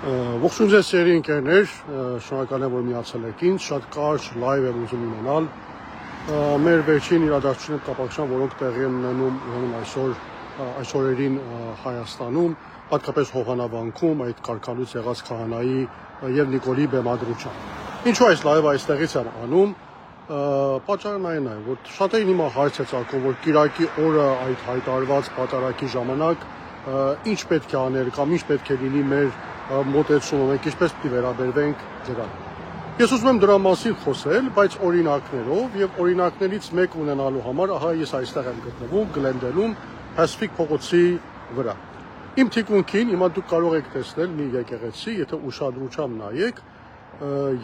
Ողջույն ձեզ սերի ընկերներ, շնորհակալ եմ որ միացել եք ինձ, շատ կարճ լայվ եմ ուզում ունենալ մեր վերջին իրադարձությունների կապակցությամբ, որոնք տեղի են ունենում այս օրերին Հայաստանում, հատկապես Հովհաննավանքում, այդ կարգալուց եղած քահանայի եւ Նիկոլի բեմադրությամբ։ Ինչու այս լայվը այստեղից եմ անում, պատճառն այն է, որ շատերին հիմա հարց է ծագում, որ Կիրակի օրը այդ հայտարարված պատարագի ժամանակ ինչ պետք է անել կամ ինչ պետք է լինի մեր մոտեցումը, մենք ինչպես պիտի վերաբերվենք դրան։ Ես ուզում եմ դրա մասին խոսել, բայց օրինակներով եւ օրինակներից մեկ ունենալու համար, ահա ես այստեղ եմ գտնվում Գլենդելում, Pacific փողոցի վրա։ Իմ թիկունքին հիմա դուք կարող եք տեսնել մի եկեղեցի, եթե ուշադրությամբ նայեք,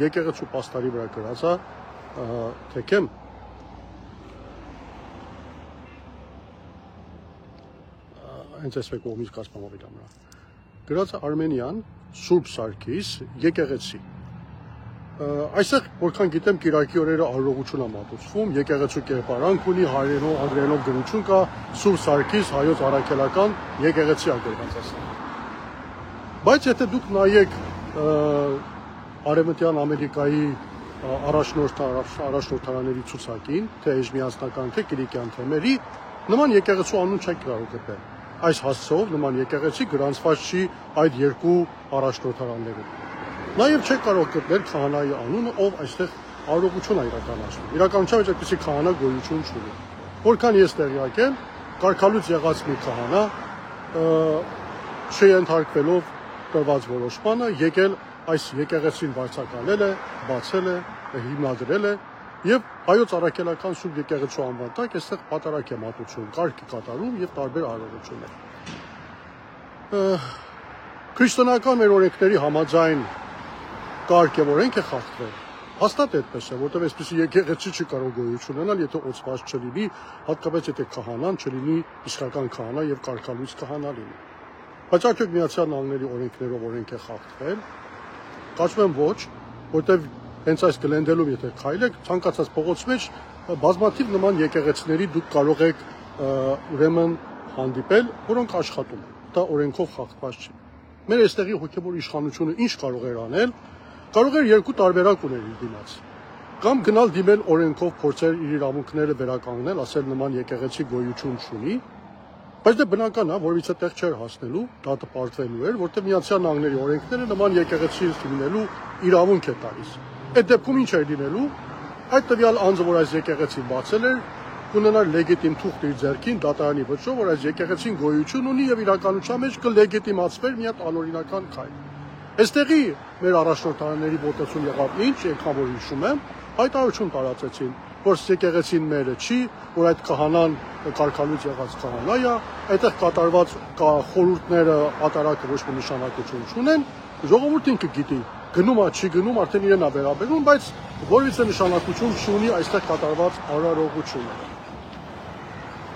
եկեղեցու պաստարի վրա գրած է, թեքեմ հենց այս կողմից կազմով իր ամրա։ Գրած է Արմենիան Սուրբ Սարգիս եկեղեցի։ Այստեղ որքան գիտեմ Կիրակի օրերը արարողություն է մատուցվում, եկեղեցու կերպարանք ունի, հայերենով, անգլերենով գրություն կա, Սուրբ Սարգիս հայոց առաքելական եկեղեցի է գրված ասել։ Բայց եթե դուք նայեք Արևմտյան Ամերիկայի առաջնորդարանների ցուցակին, թե էժմիածնական, թե կիլիկյան թեմերի, նման եկեղեցու անուն չեք կարող գտնել։ Այս հասցեով նման եկեղեցի գրանցված չի այդ երկու առաջնորդարաններում։ Նաև չեք կարող գտնել քահանայի անունը, ով այստեղ արարողություն է իրականացնում։ Իրականության մեջ այդպիսի քահանա գոյություն չունի։ Որքան ես տեղյակ եմ, կարգալուց եղած մի քահանա չենթարկվելով տրված որոշմանը եկել այս եկեղեցին վարձակալել է, բացել է, հիմնադրել է եւ հայոց առաքելական Սուրբ եկեղեցու անվան տակ այստեղ պատարագ է մատուցում, կարգ կատարում եւ տարբեր արարողություններ։ Քրիստոնեական մեր օրենքների համաձայն կարգ եւ օրենք է խախտվել։ Հաստատ այդպես է, որտեղ այսպեսի եկեղեցի չի կարող գոյություն ունենալ, եթե օծված չլինի, հատկապես եթե քահանան չլինի իսկական քահանա եւ կարգալույց քահանա լինի։ Բայց արդյոք Միացյալ Նահանգների օրենքներով օրենք է խախտվել։ Կարծում եմ ոչ, որտեղ հենց այս Գլենդելում եթե քայլեք, ցանկացած փողոց մեջ բազմաթիվ նման եկեղեցիների դուք կարող եք ուրեմն հանդիպել, որոնք աշխատում են։ Դա օրենքով խախտված չի։ Մեր այստեղի հոգևոր իշխանությունը ինչ կարող էր անել, կարող էր երկու տարբերակ ուներ իր դիմաց։ Կամ գնալ դիմել օրենքով փորձել իր իրավունքները վերականգնել, ասել նման եկեղեցի գոյություն չունի, բայց դա բնական է, որովհետեւ տեղ չէր հասնելու, դա տպարտվելու էր, որտեղ Միացյալ Նահանգների օրենքները նման եկեղեցի լինելու իրավունք է տալիս։ Այդ դեպքում ինչ էր լինելու, այդ տվյալ անձը, որ այս եկեղեցին բացել էր, կունենար լեգիտիմ թուղթ իր ձեռքին դատարանի վճռով, որ այս եկեղեցին գոյություն ունի եւ իրականության մեջ կլեգիտիմացվեր մի հատ անօրինական քայլ։ Այստեղի մեր առաջնորդարանների մոտեցում եղավ ինչ, եկան որ հիշում եմ, հայտարարություն տարածեցին, որ եկեղեցին մերը չի, որ այդ քահանան կարգալույց եղած քահանա է, այդտեղ կատարված խորհուրդները ատարակը ոչ մի նշանակություն չունեն, ժողովուրդը ինքը գիտի, գնում է, չի գնում, արդեն իրեն է վերաբերում, բայց որևիցե նշանակություն չունի այստեղ կատարված արարողությունը։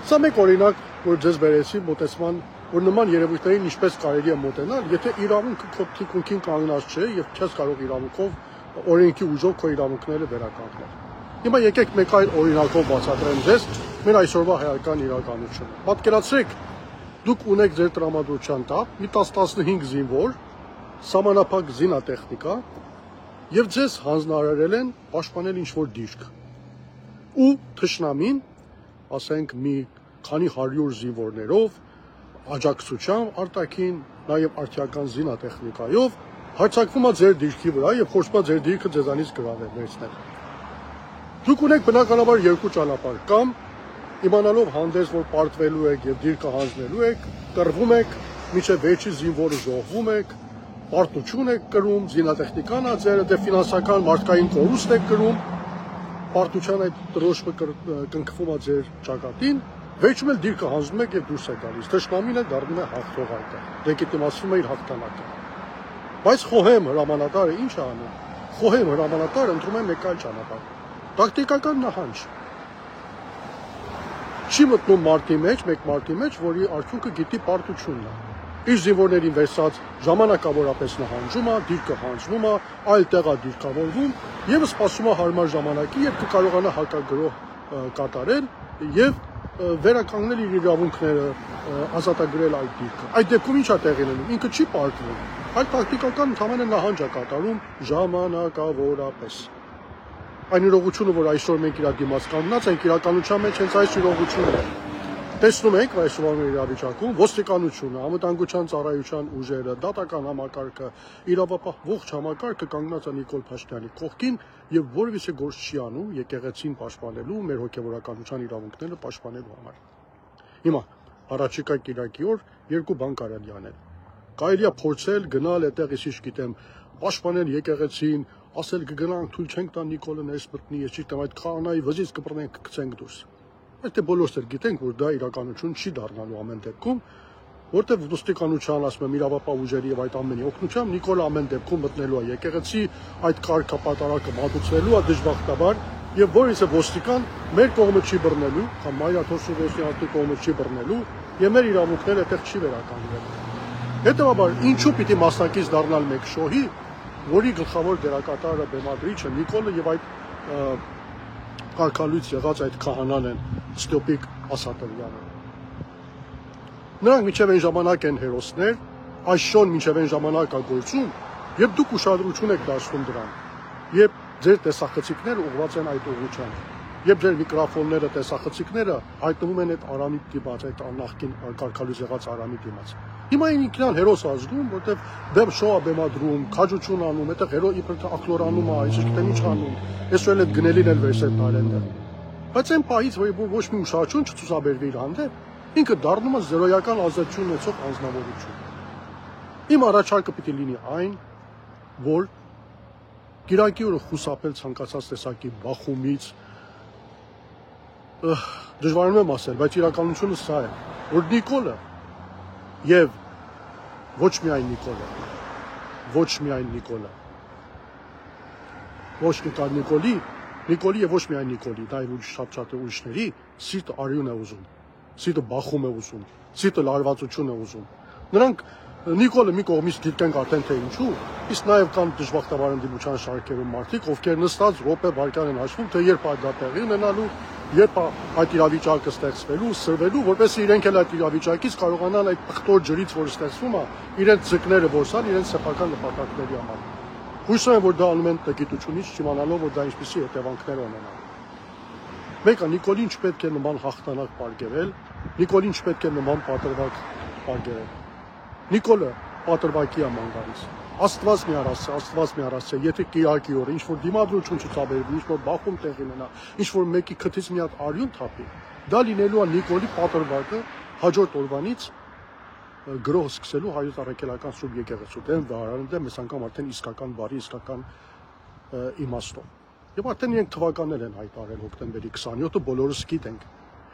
Սա մեկ օրինակ, որ ձեզ բերեցի մոտեցման, որ նման երևույթներին ինչպես կարելի է մոտենալ, եթե իրավունքը քո թիկունքին կանգնած չէ եւ չես կարող իրավունքով օրենքի ուժով քո իրավունքները վերականգնել։ Հիմա եկեք մեկ այլ օրինակով բացատրեմ ձեզ մեր այսօրվա հայկական իրականությունը։ Պատկերացրեք, դուք ունեք ձեր տրամադրության տակ մի 10-15 զինվոր, սահմանափակ զինատեխնիկա եւ ձեզ հանձնարարել են պաշտպանել ինչ-որ դիրք։ Ու թշնամին, ասենք մի քանի 100 զինվորներով, աջակցությամբ արտաքին, նաեւ արդիական զինատեխնիկայով հարձակվում է ձեր դիրքի վրա եւ փորձում է ձեր դիրքը ձեզանից գրավել, վերցնել։ Դուք ունեք բնականաբար երկու ճանապարհ, կամ իմանալով հանդես, որ պարտվելու եք եւ դիրքը հանձնելու եք, կռվում եք, մինչեւ վերջի զինվորը զոհվում եք, պարտություն եք կրում, զինատեխնիկան է ձերը, դե ֆինանսական մարդկային կորուստ եք կրում, պարտության այդ դրոշը կնքվում է ձեր ճակատին, վերջում էլ դիրքը հանձնում եք եւ դուրս եք գալիս։ Թշնամին է դառնում է հաղթող այդտեղ, լեգիտիմացվում է իր հաղթանակը։ Բայց խոհեմ հրամանատարը ինչ է անում։ Խոհեմ հրամանատարը ընտրում է մեկ այլ ճանապարհ։ Տակտիկական նահանջ։ Չի մտնում մարտի մեջ, մեկ մարտի մեջ, որի արդյունքը գիտի պարտությունն է։ Իր զինվորներին վերցած ժամանակավորապես նահանջում է, դիրքը հանձնում է, այլ տեղ է դիրքավորվում եւ սպասում է հարմար ժամանակի, երբ կկարողանա հակագրոհ կատարել եւ վերականգնել իր իրավունքները, ազատագրել այդ դիրքը։ Այդ դեպքում ինչ է տեղի ունենում։ Ինքը չի պարտվում։ Այդ տակտիկական ընդհանրապես նահանջ է կատարում ժամանակավորապես։ Այն իրողությունը, որ այսօր մենք իր դիմաց կանգնած ենք, իրականության մեջ հենց այս իրողությունն է։ Տեսնում ենք այսօր իրավիճակում ոստիկանությունը, անվտանգության ծառայության ուժերը, դատական համակարգը, իրավապահ ողջ համակարգը կանգնած է Նիկոլ Փաշինյանի կողքին եւ որևիցե գործ չի անում եկեղեցին պաշտպանելու, մեր հոգեվորականության իրավունքները պաշտպանելու համար։ Հիմա առաջիկա կիրակի օր երկու բան կարելի անել։ Կարելի է փորձել գնալ այդտեղ, ինչ գիտեմ, պաշտպանել եկեղեցին, ասել կգնանք, թույլ չենք տա Նիկոլը ներս մտնի, ես չգիտեմ, այդ քահանայի վզից կպռնենք, գցենք դուրս։ Այդ բոլորս էլ գիտենք, որ դա իրականություն չի դառնալու ամեն դեպքում, որտեղ ոստիկանության, ասում եմ, իրավապահ ուժերի եւ այդ ամենի օգնությամբ Նիկոլը ամեն դեպքում մտնելու է եկեղեցի, այդ կարգապատարակը մատուցելու է դժբախտաբար եւ որից է ոստիկան մեր կողմը չի բռնելու, կամ Մայրաթոր Սուվեսյանների կողմը չի բռնելու եւ մեր իրավունքները այդտեղ չի վերականգնվելու։ Հետևաբար, ինչու պիտի մասնակից դառնալ մեկ շոհի, որի գլխավոր դերակատարը բեմադրիչը Նիկոլը եւ այդ կարգալույց եղած այդ քահանան են Ստյոպիկ Ասատրյանը։ Նրանք մինչև այն ժամանակ են հերոսներ, այս շոն մինչև այն ժամանակ է գործում, եւ դուք ուշադրություն եք դարձնում դրան։ Երբ ձեր տեսախցիկները ուղղված են այդ ուղղությամբ, երբ ձեր միկրոֆոնները, տեսախցիկները հայտնվում են այդ Արամի դիմաց, այդ նախկին կարգալույց եղած Արամի դիմաց։ Հիմա ինքնան հերոս ազգում, որտեվ բեմ շոա բեմադրում, քաջություն անում, այդտեղ հերո իբր ակլորանում է, ինչ գիտեմ ինչ անում։ Այսօր էլ գնելին էլ վերսել տալեն դեռ։ Բայց այն պահից, որ ոչ մի ուշադրություն չցուցաբերվի իր հանդեպ, ինքը դառնում է զրոյական ազդեցություն ունեցող անձնավորություն։ Իմ առաջարկը պիտի լինի այն, որ կիրակի օրը խուսափել ցանկացած տեսակի բախումից, դժվարանում եմ ասել, բայց իրականությունը սա է, որ Նիկոլը եւ ոչ միայն Նիկոլը, ոչ Նիկոլի եւ ոչ միայն Նիկոլի, դա եւ շատ ուրիշների սիրտը արյուն է ուզում, սիրտը բախում է ուզում, սիրտը լարվածություն է ուզում։ Նրանք Նիկոլը մի կողմից դիտենք արդեն թե ինչու, իսկ նաեւ կան դժբախտաբար ընդդիմության շարքերում մարդիկ, ովքեր նստած րոպե վայրկյան են հաշվում, թե երբ այդ դա տեղի ունենալու, երբ այդ իրավիճակը ստեղծվելու, սրվելու, որպեսզի իրենք էլ այդ իրավիճակից կարողանան այդ պղտոր ջրից, որ ստեղծվում է, իրենց ձկները որսալ, իրենց սեփական նպատակների համար։ Հույսով եմ, որ դա անում են տգիտությունից, չիմանալով, որ դա ինչպիսի հետևանքներ ունենա։ Մեկը Նիկոլին չպետք է նման հաղթանակ պարգևել, Նիկոլին չպետք է նման պատրվակ պարգևել։ Նիկոլը պատրվակի է ման գալիս։ Աստված մի առասցե, եթե կիրակի օրը ինչ-որ դիմադրություն չցաբերվի, ինչ-որ բախում տեղի ունենա, ինչ-որ մեկի քթից մի հատ արյուն թափի, դա լինելու է Նիկոլի պատրվակը հաջորդ օրվանից գրող սկսելու հայոց առաքելական Սուրբ եկեղեցու դեմ վարարան դեմ այս անգամ արդեն իսկական բարի, իսկական իմաստով։ Եվ արդեն իրենք թվականներ են հայտարարել հոկտեմբերի 27-ը բոլորս գիտենք։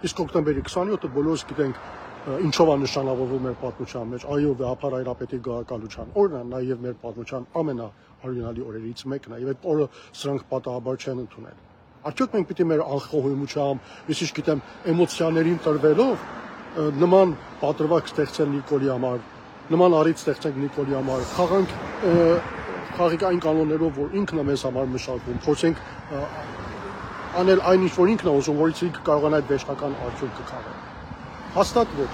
Իսկ հոկտեմբերի 27-ը բոլորս գիտենք ինչով է նշանավորվում մեր պատմության մեջ, այո, վեհապար Հայրապետի գահակալության օրն է, նաև մեր պատմության ամենաարյունալի օրերից մեկն է, եւ այդ օրը սրանք պատահաբար չեն ընդունել։ Արդյոք մենք պիտի մեր անխոհեմությամբ, ես ինչ գիտեմ, էմոցիաներին տրվելով նման պատրվակ ստեղծել Նիկոլի համար, նման առիթ ստեղծենք Նիկոլի համար, խաղանք խաղի այն կանոններով, որ ինքն է մեզ համար մշակվում, փորձենք անել այն ինչ որ ինքն է ուզում, որից ինքը կարողանա այդ վերջնական արդյունքը քաղել։ Հաստատ ոչ։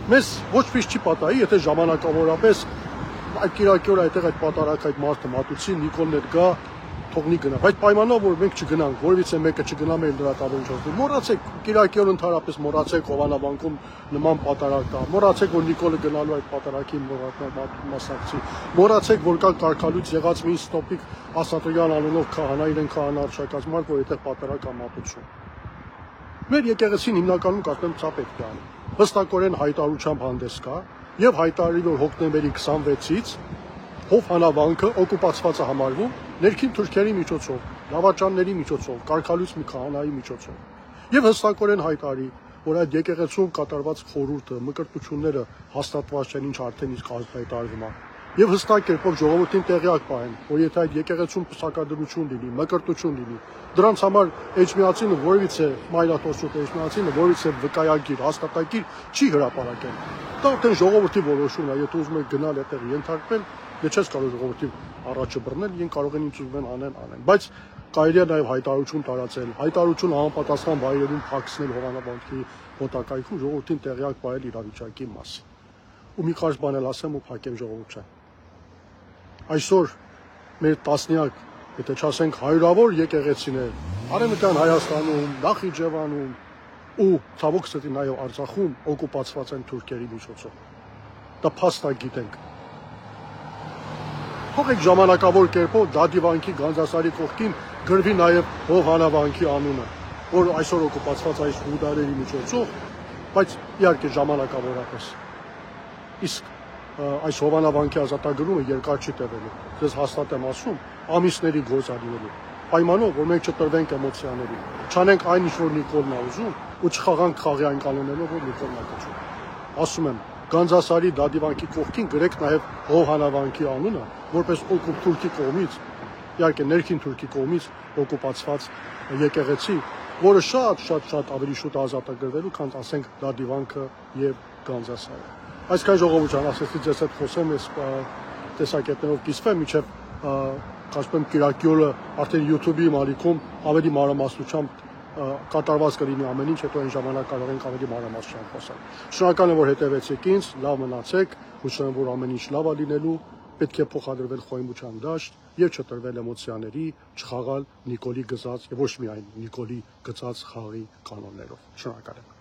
Մեզ ոչ մի չի պատահի, եթե ժամանակավորապես այդ կիրակի օրը այդտեղ այդ պատարակ այդ մարդը մատուցի, Նիկոլն էլ գա, թողնի գնա, բայց պայմանով որ մենք չգնանք, որևիցե մեկը չգնա մեր լրատվամիջոցով։ Մոռացեք կիրակի օրը ընդհանրապես մոռացեք Հովանավանքում նման պատարակ կա, մոռացեք որ Նիկոլը գնալու այդ պատարակի մասնակցի, մոռացեք որ կա կարգալույց եղած մի Ստյոպիկ Ասատրյան անունով քահանա, իրեն քահանա արշակած մարդ, որ այդտեղ պատարակ է մատուցում։ Մեր եկեղեցին հիմնականում կարծեմ ցա պետք է անի։ Հստակորեն հայտարարությամբ հանդես կա եւ հայտարարի որ հոկտեմբերի 26-ից Հովանավանքը օկուպացված է համարվում ներքին թուրքերի միջոցով, լավաճանների միջոցով, կարգալույց մի քահանայի միջոցով։ Եվ հստակորեն հայտարարի, որ այդ եկեղեցում կատարված խորհուրդը, մկրտությունները հաստատված չեն, ինչ արդեն իսկ հայտարարվում է։ Եվ հստակ կերպով ժողովրդին տեղյակ պահեն, որ եթե այդ եկեղեցում պսակադրություն լինի, մկրտություն լինի, դրանց համար էջմիածինը որևիցե մայրաթորսուկ էջմիածինը որևիցե վկայագիր, հաստատագիր չի հրապարակել։ Դա արդեն ժողովրդի որոշումն է, եթե ուզում եք գնալ այդտեղ ենթարկվել, դե չես կարող ժողովրդի առաջը բռնել, իրենք կարող են ինչ ուզում են անեն։ Բայց կարելի է նաև հայտարարություն տարածել, հայտարարություն համապատասխան վայրերում փակցնել Հովանավանքի մոտակայքում ժողովրդին տեղյակ պահել իրավիճակի մասին։ Ու մի կարճ բան էլ ասեմ ու փակեմ ժողովուրդ։ Այսօր մեր տասնյակ, եթե չասենք հարյուրավոր եկեղեցիներ Արևմտյան Հայաստանում, Նախիջևանում ու ցավոք սրտի նաև Արցախում օկուպացված են թուրքերի միջոցով։ Դա փաստակ գիտենք։ Թողեք ժամանակավոր կերպով Դադիվանքի Գանձասարի կողքին գրվի նաև Հովանավանքի անունը, որ այսօր օկուպացված այս հուդարերի միջոցով, բայց իհարկե ժամանակավորապես։ Իսկ այս Հովանավանքի ազատագրումը երկար չի տևելու։ Ձեզ հաստատ եմ ասում, ամիսների գործ է լինելու։ Պայմանով, որ մենք չտրվենք էմոցիաների, չանենք այն ինչ որ Նիկոլն է ուզում ու չխաղանք խաղի այն կանոններով, որ Նիկոլն է կոչում։ Ասում եմ, Գանձասարի Դադիվանքի կողքին գրեք նաև Հովանավանքի անունը, որպես թուրքի կողմից, իհարկե ներքին թուրքի կողմից օկուպացված եկեղեցի, որը շատ ավելի շուտ ազատագրվելու, քան ասենք Դադիվանքը եւ Գանձասարը։ Այսքան ժողովուրդ ջան, ասեցի ձեզ հետ խոսեմ, ես տեսակետներով կիսվեմ, մինչև կարծում եմ Կիրակի օրը արդեն YouTube-ի մալիքում ավելի մանրամասնությամբ կատարված կլինի ամեն ինչ, հետո այն ժամանակ կարող ենք ավելի մանրամասնությամբ խոսալ։ Շնորհակալ եմ, որ հետևեցիք ինձ, լավ մնացեք, հույս ունեմ, որ ամեն ինչ լավ է լինելու, պետք է փոխադրվել խոյմության դաշտ եւ չտրվել էմոցիաների, չխաղալ Նիկոլի գծած եւ ոչ միայն Նիկոլի գծած խաղի կանոններով։ Շնորհակալ եմ։